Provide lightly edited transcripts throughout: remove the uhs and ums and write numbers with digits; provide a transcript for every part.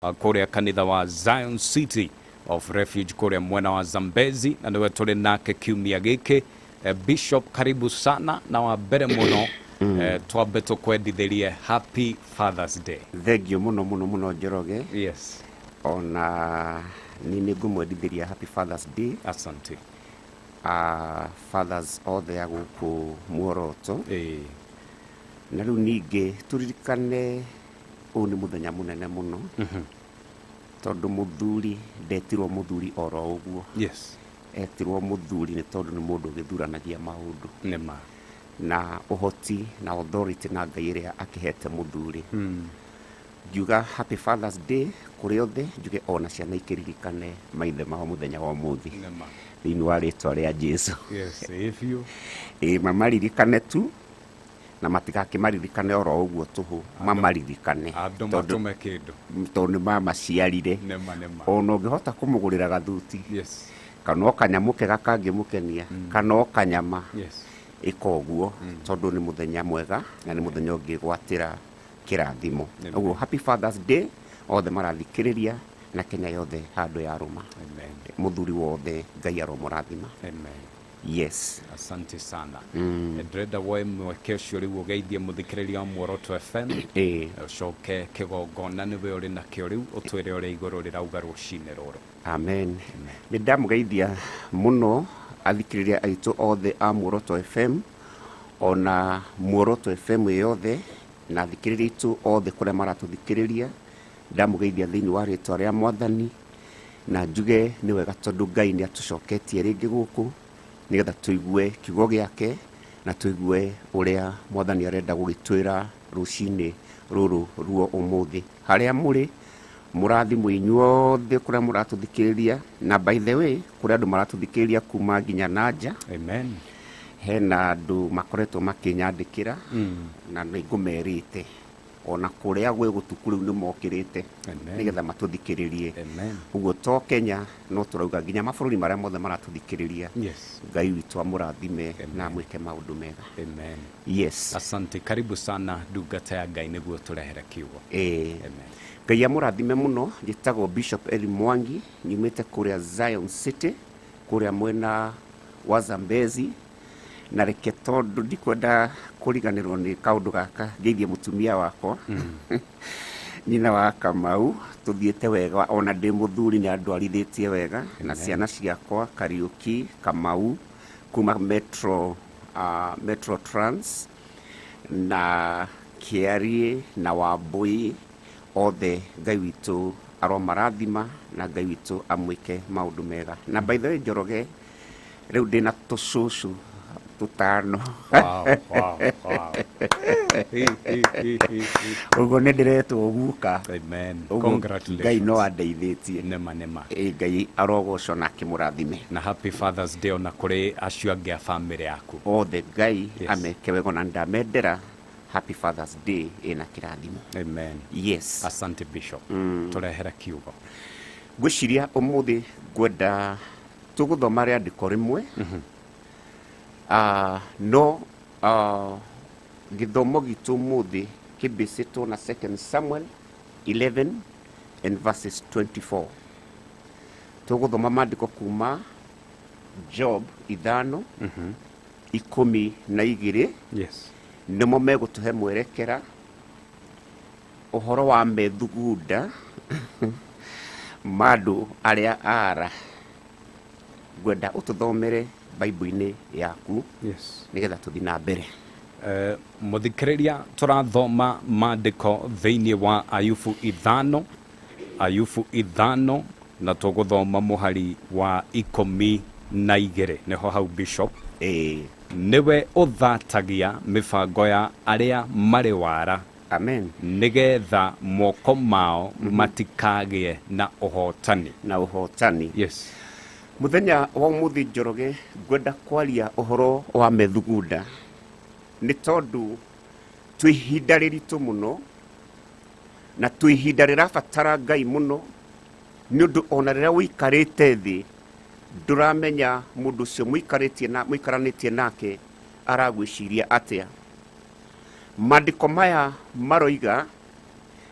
kuria Kanitha wa Zion City of Refuge kuria mwena wa Zambezi, na niwe tuli nake kiumia giki. Bishop, karibu sana na wa mbere muno twambe tukwendithirie Happy Father's Day. Thank you muno Njoroge. Yes. Ona nini ngumwendithiria Happy Father's Day. Asante. Fathers othe aguku muoroto. Na riu ningi turirikane uni muthenya munene muno. Tondu muthuri ndetirwo muthuri oro uguo. Yes. Etirwo muthuri ni tondu ni mundu githuranagia maundu. Nema. Na uhoti na authority na Ngai iria akihete muthuri. Ngiuga Happy Father's Day kuri othe, njuge ona ciana ikiririkane maithe mao muthenya wa muthi. Nema. Thini wa ritwa ria Jesu. Yes, if you. Mamaririkane tu na matigakimaririkane oro uguo tuhu, mamaririkane matume kindu tondu mama ciarire. Nema. Ona ungihota kumugurira gathuti. Yes. Kana kanyamu kega kangimukenia, kana kanyama. Yes. Ikoguo tondu ni muthenya mwega na ni muthenya ungigwatira kirathimo. Uguo Happy Father's Day othe marathikiriria na Kenya yothe handu ya ruma. Amen. Muthuri wothe Ngai aromurathima. Amen. Yes. Asante sana. Ndrenda we mwekesho riu ugeithie muthikiriria Muoroto FM. Ucoke kigongona niwe uri nakio riu utwire uri iguru rirauga rucine ruru. Amen. Nindamugeithia muno athikiriria aitu othe a Muoroto FM, ona Muoroto FM yothe na athikiriria aitu othe kuria maratuthikiriria. Ndamugeithia thiini wa ritwa ria Mwathani, na njuge ni wega tondu Ngai ni atucoketie ringi guku nigetha tuigue kiugo giake na tuigue uria Mwathani arenda gugitwira rucini ruru ruo umuthi. Haria muri murathimwo inyuothe kuria muratuthikiriria, na by the way kuria andu maratuthikiriria kuma nginya nanja. Amen. Hena andu makoretwo makinyandikira na nigumerite ona kuria gwe gutukuru ni mokirite nigetha matuthikiririe. Uguo to Kenya no turauga nginya mabururi maria mothe maratuthikiriria. Yes. Ngai witu amurathime na mwike maundu mega. Amen. Yes. Asante, karibu sana ndungata ya Ngai niguo turehere kiugo. Amen. Ngai amurathime muno. Njitagwo Bishop Eli Mwangi, nyumite kuria Zion City kuria mwena wa Zambezi, na reke tondu ndikwenda kuriganirwo ni kaundu gaka ngeithie mutumia wakwa nyina wa Kamau. Tuthiete wega ona ndi muthuri ni andwarithitie wega. Na ciana ciakwa Kariuki, Kamau kuma Metro Trans na Kiarie na Wambui othe Ngai witu aromarathima na Ngai witu amwike maundu mega. Na by the way Njoroge, riu ndina tucucu tutano. Wow. Ugo nendiretwo guka. Amen. Congratulations. Ngai no andeithitie. Nema. Ngai arogocwo na kimurathime. Na Happy Father's Day ona kuri acio angi a family yaku othe. Ngai ameke wega na ndamendera Happy Father's Day ina kirathimo. Amen. Yes. Asante Bishop. Turehera kiugo. Gwiciria umuthi gwenda tuguthoma riandiko rimwe. Githomo gitu umuthi kibisitwo na 2 Samuel 11 and verses 24. Tuguthoma maandiko kuma Job 5 12. Yes. Nimo megutuhe mwerekera uhoro wa methugunda madu aria ara. Gwenda ututhomere Bible-ini yaku. Yes. Nigetha tuthi na mbere. Muthikiriria turathoma maandiko thiini wa Ayubu 5 na tuguthoma muhari wa 12. Niho hau Bishop. Niwe uthatagia mibango ya aria mari wara. Amen. Nigetha moko mao matikagie na uhotani. Yes. Muthenya wa umuthi Njoroge, gwenda kwaria uhoro wa methugunda ni tondu twihinda riritu muno na twihinda rirabatara Ngai muno, ni undu ona riria wikarite thi nduramenya mundu ucio muikaranitie nake aragwiciria atia. Maandiko maya maroiga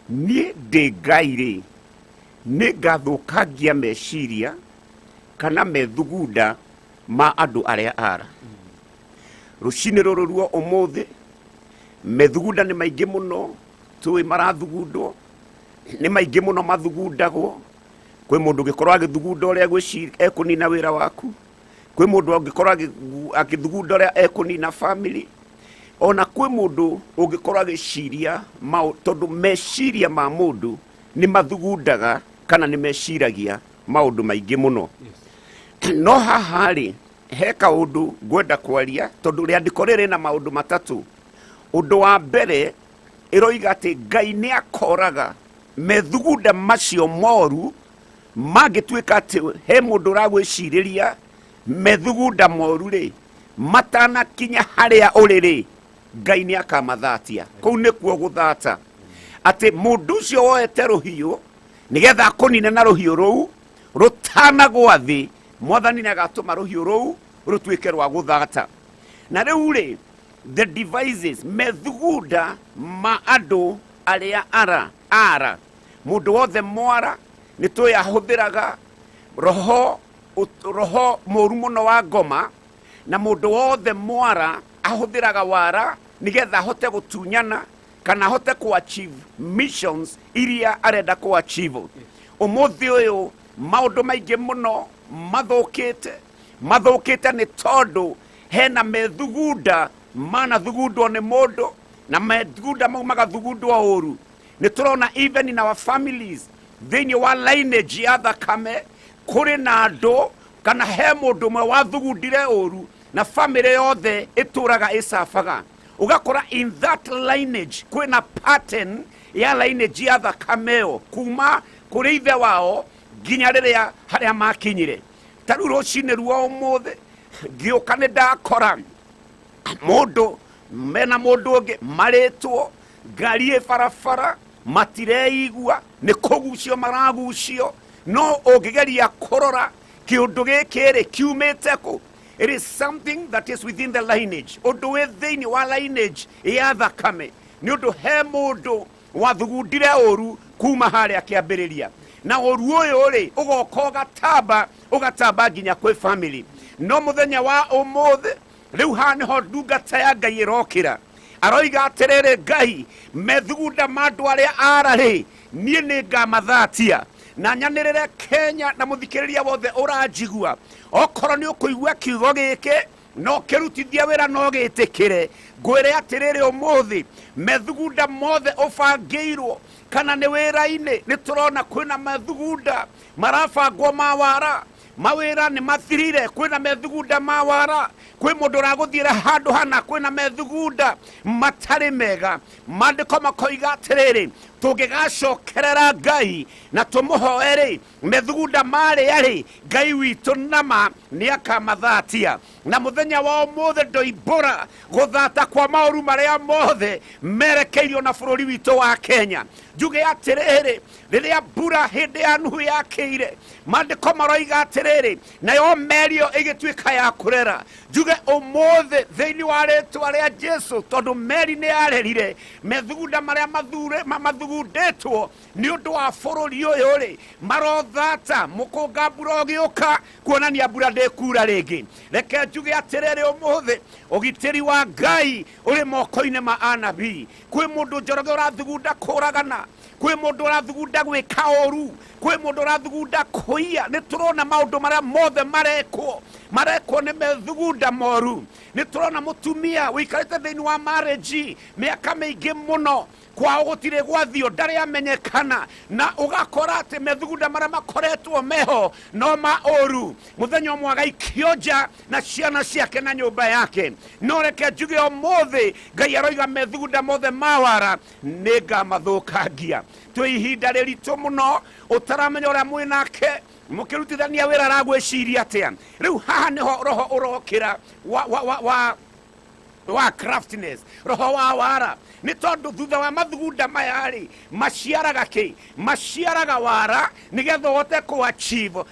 nie ndi Ngai ri nĩngathũkangia meciria kana methugunda ma andũ arĩa ara. Rũcinĩ rũrũ ruo ũmũthĩ methugunda nĩ maingĩ mũno tũĩ marathugundwo, nĩ maingĩ mũno mathugundagwo. Kwĩ mũndũ ũngĩkorwo agĩthugunda ũrĩa gwĩciria ekũnina wĩra waku, kwĩ mũndũ ũngĩkorwo agĩthugunda ũrĩa ekũnina family, ona kwĩ mũndũ ũngĩkorwo agĩciria tondũ meciria ma mũndũ nĩ mathugundaga kana nĩ meciragia maũndũ maingĩ mũno. No haha rĩ, he kaũndũ ngwenda kwaria tondũ rĩandĩko rĩrĩ na maũndũ matatũ. Ũndũ wa mbere ĩroiga atĩ Ngai nĩ akoraga methugunda macio moru mangĩtuĩka atĩ he mũndũ ũragwĩcirĩria methugunda moru rĩ, matanakinya harĩa ũrĩ rĩ, Ngai nĩ akamathatia. Kũu nĩkuo gũthata atĩ mũndũ ũcio woete rũhiũ nĩgetha akũnine na rũhiũ rũu rũtanagwa thĩ, Mwathani nĩ agatũma rũhiũ rũu rũtuĩke rwa gũthata. Na rĩu rĩ, the devices, methugunda ma andũ arĩa ara mũndũ wothe mwara nĩ tũĩ ahũthĩraga roho mũru mũno wa ngoma, na mũndũ wothe mwara ahũthĩraga wara nĩgetha ahote gũtunyana kana ahote kũ-achieve missions iria arenda kũ-achieve. Ũmũthĩ ũyũ maũndũ maingĩ mũno mathũkĩte nĩ tondũ hena methugunda manathugundwo nĩ mũndũ na methugunda mau magathugundwo ũru. Nĩ tũrona even in our families, thĩinĩ wa lineage ya thakame kũrĩ na andũ kana he mũndũ ũmwe wathugundire ũru na family yothe ĩtũraga ĩcabaga. Ugakora in that lineage kwĩna pattern ya lineage ya thakame ĩyo kuma kũrĩ ithe wao nginya rĩrĩa harĩa makinyire. Tarĩu rũcinĩ ruo ũmũthĩ ngĩũka nĩ ndakora mũndũ mena mũndũ ũngĩ marĩtwo ngari barabara matireigua nĩ kũgucio maragucio. No ũngĩgeria kũrora kĩũndũ gĩkĩ rĩ kiumĩte kũ? It is something that is within the lineage. Ũndũ wĩ thĩinĩ wa lineage ya thakame nĩ ũndũ he mũndũ wathugundire ũru kuma harĩa kĩambĩrĩria, na ũru ũyũ rĩ ũgoka ũgatamba nginya kwĩ family. No mũthenya wa ũmũthĩ rĩu haha nĩho ndungata ya Ngai ĩrokĩra, aroiga atĩrĩrĩ, Ngai methugunda ma andũ arĩa ara rĩ niĩ nĩ ngamathatia. Na nyanĩrĩre Kenya na mũthikĩrĩria wothe ũranjigua, okorwo nĩ ũkũigua kiugo gĩkĩ no kĩrutithie wĩra no gĩtĩkĩre. Ngwĩre atĩrĩrĩ ũmũthĩ methugunda mothe ũbangĩirwo kana nĩ wĩra-inĩ, nĩ tũrona kwĩna methugunda marabangwo ma wara, mawĩra nĩ mathirire, kwĩna methugunda ma wara. Kwĩ mũndũ ũragũthiĩra handũ hana, kwĩna methugunda matarĩ mega. Maandĩko makoiga atĩrĩrĩ, tũngĩgacokerera Ngai na tũmũhoe rĩ, methugunda marĩa rĩ, Ngai witũ nama nĩ akamathatia. Na mũthenya wa ũmũthĩ ndoimbũra gũthata kwa maũru marĩa mothe merekeirio na bũrũri witũ wa Kenya. Njuge atĩrĩrĩ, rĩrĩa mbura hĩndĩ ya Nuhu yakĩire, maandĩko maroiga atĩrĩrĩ, nayo merio ĩgĩtuĩka ya kũrera. Njuge ũmũthĩ thĩinĩ wa rĩĩtwa rĩa Jesũ, tondũ meri nĩ yarerire, methugunda marĩa mathugundĩtwo nĩ ũndũ wa bũrũri ũyũ rĩ marothata. Mũkũnga mbura ũgĩũka kuonania mbura ndĩkura rĩngĩ. Reke njuge atĩrĩrĩ ũmũthĩ, ũgitĩri wa Ngai ũrĩ moko-inĩ ma anabii. Kwĩ mũndũ Njoroge ũrathugunda kũragana, kwĩ mũndũ ũrathugunda gwĩka ũru, kwĩ mũndũ ũrathugunda kũiya. Nĩ tũrona maũndũ marĩa mothe marekwo nĩ methugunda moru. Nĩ tũrona mũtumia wĩikarĩte thĩinĩ wa marriage mĩaka mĩingĩ mũno, kwao gũtirĩ gwathio, ndarĩ amenyekana, na ũgakora atĩ methugunda marĩa makoretwo meho no ma ũru. Mũthenya ũmwe agaikio nja na ciana ciake na nyũmba yake. No reke njuge ũmũthĩ Ngai aroiga methugunda mothe mawara nĩ ngamathũkangia. Twĩ ihinda rĩritũ mũno, ũtaramenya ũrĩa mwĩ nake mũkĩrutithania wĩra aragwĩciria atĩa. Rĩu haha nĩho roho ũrokĩra wa craftiness, roho wa wara. Nĩ tondũ thutha wa mathugunda maya rĩ maciaraga kĩ? Maciaraga wara nĩgetha ũhote kũ-achieve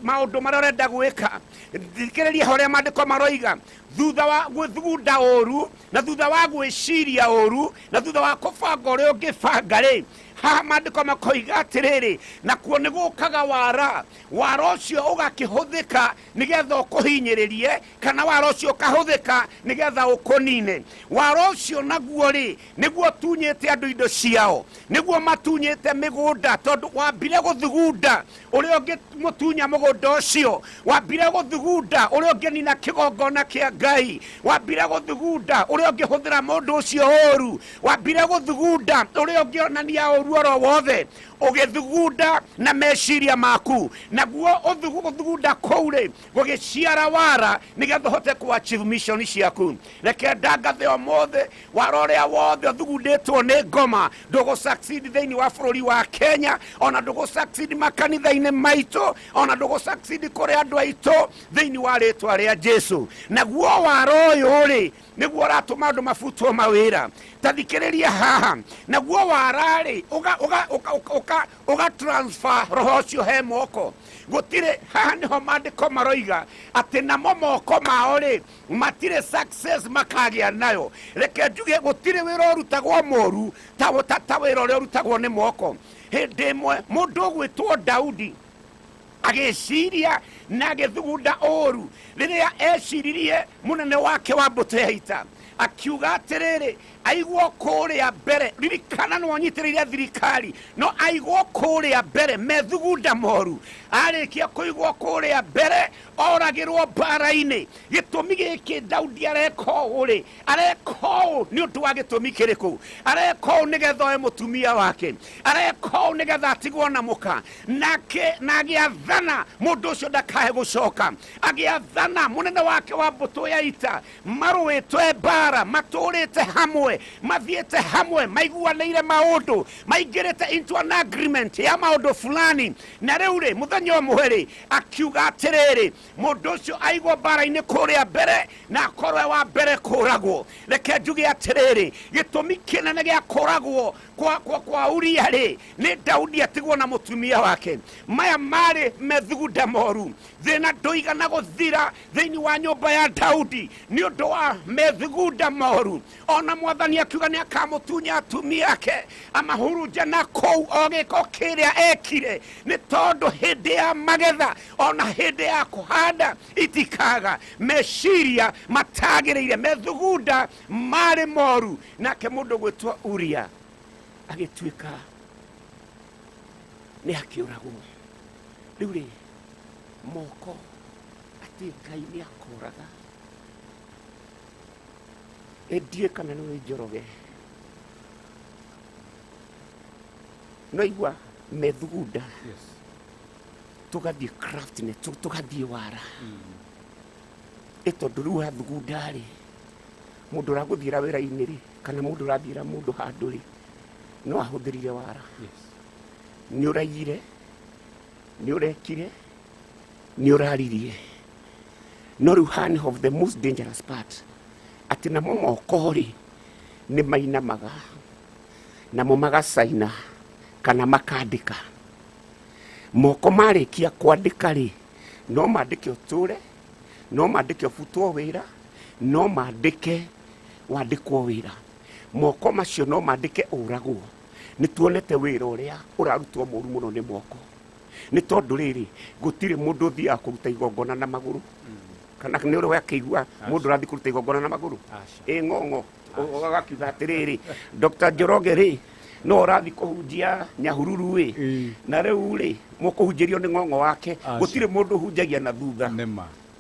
maũndũ marĩa ũrenda gwĩka. Thikĩrĩria ũrĩa maandĩko maroiga, thutha wa gwĩthugunda ũru na thutha wa gwĩciria ũru na thutha wa kũbanga ũrĩa ũngĩbanga rĩ, haha maandĩko makoiga atĩrĩrĩ nakuo nĩ gũkaga wara ũcio ũgakĩhũthĩka nĩgetha ũkũhinyĩrĩrie kana wara ũcio ũkahũthĩka nĩgetha ũkũnine wara ũcio naguo rĩ nĩguo tunyĩte andũ indo ciao nĩguo matunyĩte mĩgũnda tondũ wambire gũthugunda ũrĩa ũngĩmũtunya mũgũnda ũcio wambire gũthugunda ũrĩa ũngĩnina kĩgongona kĩa Ngai wambire gũthugunda ũrĩa ũngĩhũthĩra mũndũ ũcio ũũru wambire gũthugunda ũrĩa ũngĩonania ũũru oro wothe ũgĩthugunda na meciria maku naguo ũthugunda kũu rĩ gũgĩciara wara nĩgetha ũhote kũ-achieve mission ciaku reke ndangathe ũmũthĩ wara ũrĩa wothe ũthugundĩtwo nĩ ngoma ndũgũ-succeed thĩinĩ wa bũrũri wa Kenya ona ndũgũ-succeed makanitha-inĩ maitũ ona ndũgũ-succeed kũrĩ andũ aitũ thĩinĩ wa rĩtwa rĩa Jesu naguo wara ũyũ rĩ nĩguo ũratũma andũ mabutwo mawĩra tathikĩrĩria haha naguo wara rĩ ũga transfer roho ũcio he moko gũtirĩ haha nĩho maandĩko maroiga atĩ namo moko mao rĩ matirĩ success makagĩa nayo reke njuge gũtirĩ wĩra ũrutagwo mooru ta wĩra ũrĩa ũrutagwo nĩ moko hĩndĩ ĩmwe mũndũ ũgwĩtwo Daudi agĩciria na agĩthugunda ũũru rĩrĩa eciririe mũnene wake wa mbũtũ ya ita akiuga atĩrĩrĩ aigwo kũrĩa mbere ririkana nĩ wanyitĩrĩire thirikari no aigwo kũrĩa mbere methugunda mooru arĩkia kũigwo kũrĩa mbere oragĩrwo mbara-inĩ gĩtũmi gĩkĩ Daudi areka ũũ rĩ areka ũũ nĩ ũndũ wa gĩtũmi kĩrĩkũ areka ũũ nĩgetha oe mũtumia wake areka ũũ nĩgetha atigwo na mũka na agĩathana mũndũ ũcio ndakahe gũcoka agĩathana mũnene wake wa mbũtũ ya ita marũĩtwe mbara matũrĩte hamwe mathiĩte hamwe maiguanĩire maũndũ maingĩrĩte into an agreement ya maũndũ fulani na rĩu rĩ mũthenya ũmwe rĩ akiuga atĩrĩrĩ mũndũ ũcio aigwo mbara-inĩ kũrĩa mbere na akorwe wa mbere kũragwo reke njuge atĩrĩrĩ gĩtũmi kĩnene gĩa kũragwo kwa Uria rĩ nĩ Daudi atigwo na mũtumia wake maya marĩ methugunda mooru thĩna ndũigana gũthira thĩinĩ wa nyũmba ya Daudi nĩ ũndũ wa methugunda mooru ona mwathani akiuga nĩ akamũtunya atumia ake amahurunja na kũu o gĩko kĩrĩa ekire nĩ tondũ hĩndĩ ya magetha ona hĩndĩ ya kũhanda itikaga meciria matagĩrĩire methugunda marĩ mooru nake mũndũ gwĩtwo Uria agĩtuĩka nĩ akĩũragwo rĩu rĩ moko atĩ Ngai nĩ akũraga ndiĩ kana nĩ Njoroge no igua methugunda tũgathiĩ craftnĩ tũgathiĩ wara tondũ rĩu hathugunda rĩ mũndũ ũragũthiĩra wĩra-inĩ rĩ kana mũndũ ũrathiĩra mũndũ handũ rĩ no ahũthĩrire wara nĩ ũraiyire nĩ ũrekire nĩ ũraririe no rĩu hand of the most dangerous part atĩ namo moko rĩ nĩ mainamaga namo magacaina kana makandĩka moko marĩkia kwandĩka rĩ no mandĩke ũtũre no mandĩke ũbutwo wĩra no mandĩke wandĩkwo wĩra moko macio no mandĩke ũragwo nĩ tuonete wĩra ũrĩa ũrarutwo mũru mũno nĩ moko nĩ tondũ rĩrĩ gũtirĩ mũndũ ũthiaga kũruta igongona na magũrũ kana nĩ ũrĩ wakĩigua mũndũ ũrathiĩ kũruta igongona na magũrũ ng'ong'o ũgakiuga atĩrĩrĩ Dr. Njoroge rĩ no ũrathiĩ kũhunjia Nyahururu rĩ na rĩu rĩ mũkũhunjĩrio nĩ ng'ong'o wake gũtirĩ mũndũ ũhunjagia na thutha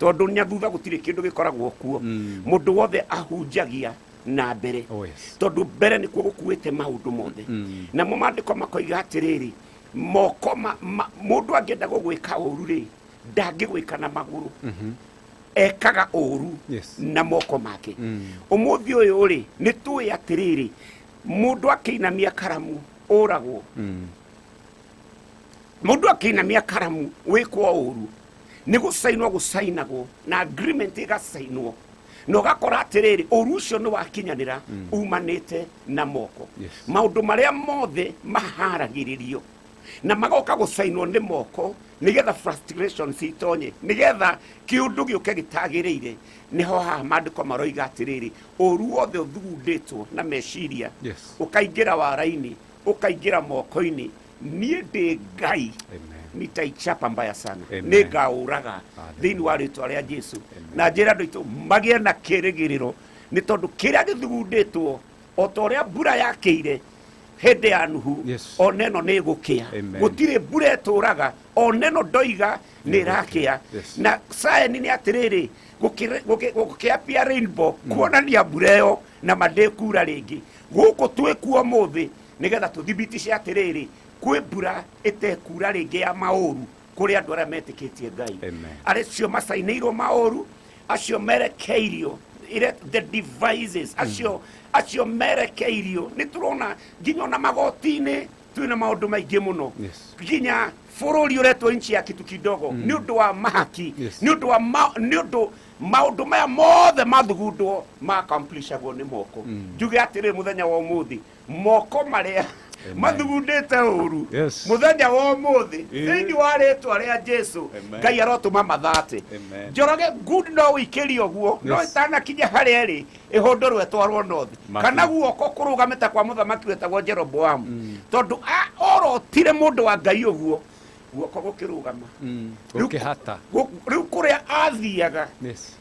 tondũ nya thutha gũtirĩ kĩndũ gĩkoragwo kuo mũndũ wothe ahunjagia na mbere tondũ mbere nĩkuo gũkuĩte maũndũ mothe namo maandĩko makoiga atĩrĩrĩ moko mũndũ angĩenda gũgwĩka ũru rĩ ndangĩgwĩka na magũrũ ekaga ũru na moko make ũmũthĩ ũyũ rĩ nĩ tũĩ atĩrĩrĩ mũndũ akĩinamia karamu ũragwo mũndũ akĩinamia karamu wĩkwo ũru nĩ gũcainagwo na agreement ĩgacainwo no gakora atĩrĩrĩ ũru ũcio nĩ wakinyanĩra umanĩte na moko maũndũ marĩa mothe maharagĩrĩrio na magoka gũcainwo nĩ moko nĩgetha frustration citonye nĩgetha kĩũndũ gĩũke gĩtagĩrĩire nĩho haha maandĩko maroiga atĩrĩrĩ ũru wothe ũthugundĩtwo na meciria ũkaingĩra wara-inĩ ukaingira moko-ini niĩ ndĩ Ngai nitaichapa mbaya sana nĩ ngaũraga thĩinĩ wa rĩtwa rĩa Jesu na njĩra andũ aitũ magĩe na kĩrĩgĩrĩro nĩ tondũ kĩrĩa gĩthugundĩtwo o ta ũrĩa mbura yakĩire hĩndĩ ya Nuhu o neno nĩ gũkĩa gũtirĩ mbura ĩtũraga o neno ndoiga nĩ ĩrakĩa na saĩni nĩ atĩrĩrĩ gũkĩapia rainbow kuonania mbura ĩyo na mandĩkura rĩngĩ gũkũ twĩkuo mũthĩ nĩgetha tũthibitishe atĩrĩrĩ kwĩ mbura ĩtekura rĩngĩ ya maũru kũrĩ andũ arĩa metĩkĩtie Ngai acio macainĩirwo maũru acio merekeirio the devices acio merekeirio nĩ tũrona nginya ona magoti-inĩ twĩna maũndũ maingĩ mũno nginya bũrũri ũretwo nchi ya kitu kidogo nĩ ũndũ wa mahaki nĩ ũndũ maũndũ maya mothe mathugundwo ma-accomplishagwo nĩ moko njuge atĩrĩ mũthenya wa ũmũthĩ moko marĩa mathugundĩte ũru mũthenya wa ũmũthĩ thĩinĩ wa rĩtwa rĩa Jesu Ngai arotũma mathate Njoroge good no wĩkĩrie ũguo no ĩtanakinya harĩa ĩrĩ ĩhũndũrwo ĩtwarwo nothi kana guoko kũrũgamĩte kwa mũthamaki wetagwo Jeroboamu tondũ orotire mũndũ wa Ngai ũguo guoko gũkĩrũgama rĩu kũrĩa athiaga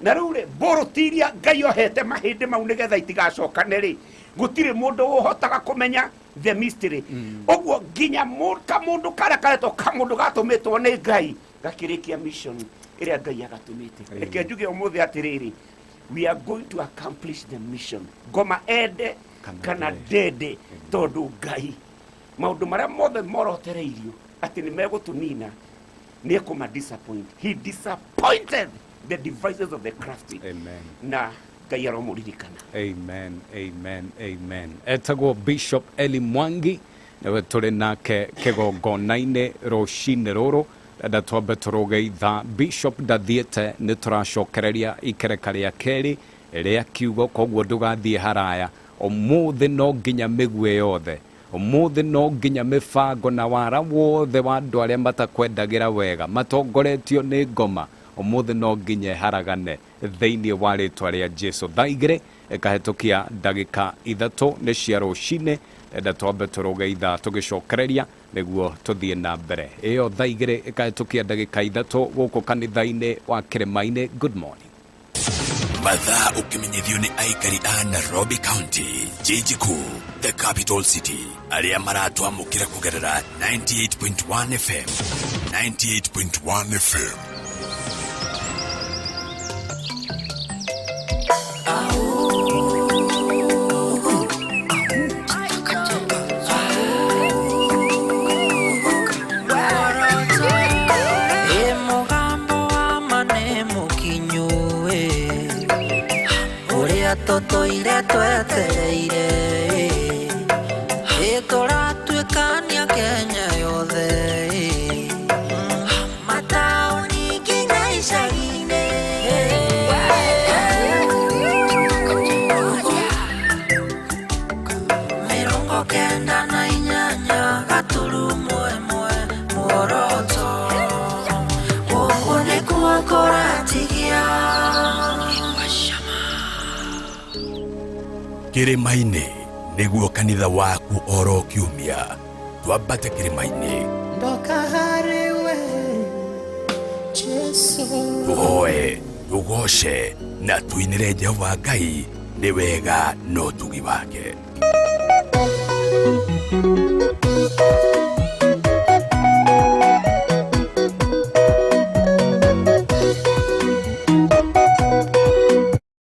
na rĩu rĩ mbũrũtiria Ngai ohete mahĩndĩ mau nĩgetha itigacokane rĩ gũtirĩ mũndũ ũhotaga kũmenya the mystery ũguo nginya kamũndũ karĩa karetwo kamũndũ gatũmĩtwo nĩ Ngai gakĩrĩkia mission ĩrĩa Ngai agatũmĩte reke njuge ũmũthĩ atĩrĩrĩ we are going to accomplish the mission ngoma ende kana ndende tondũ Ngai maũndũ marĩa mothe morotereirio atĩ nĩ megũtũnina nĩ ekũma disappoint he disappointed the devices of the crafty na Ngai aromũririkana amen etagwo Bishop Eli Mwangi nawe tũrĩ nake kĩgongona-inĩ rũcinĩ rũrũ enda twambe tũrũgeitha Bishop ndathiĩte nĩ tũracokereria ikereka rĩa kerĩ rĩa kiugo koguo ndũgathiĩ haraya ũmũthĩ no nginya mĩguĩ yothe ũmũthĩ no nginya mĩbango na wara wothe wa andũ arĩa matakwendagĩra wega matongoretio nĩ ngoma ũmũthĩ no nginya haragane thĩinĩ wa rĩtwa rĩa Jesu thaa igĩrĩ ĩkahĩtũkia ndagĩka ithatũ nĩ cia rũcinĩ enda twambe tũrũgeitha tũgĩcokereria nĩguo tũthiĩ na mbere ĩyo thaa igĩrĩ ĩkahĩtũkia ndagĩka ithatũ gũkũ kanitha-inĩ wa Kĩrĩma-inĩ good morning mathaa ũkĩmenyithio nĩ aikari a Nairobi County jiji kuu the capital city arĩa maratwamũkĩra kũgerera 98.1 FM 98.1 FM Toto ire twetereire tũratuĩkania Kenya yothe mataũni nginya icagi-inĩ mĩrongo kenda na inyanya gaturumo ĩmwe muoroto gũkũ nĩkuo kũratigia Kĩrĩma-inĩ nĩguo kanitha waku oro kiumia twambate Kĩrĩma-inĩ ndoka harĩwe Jesu tũhoe tũgoce na tuinĩre Jehova Ngai nĩ wega no tugi wake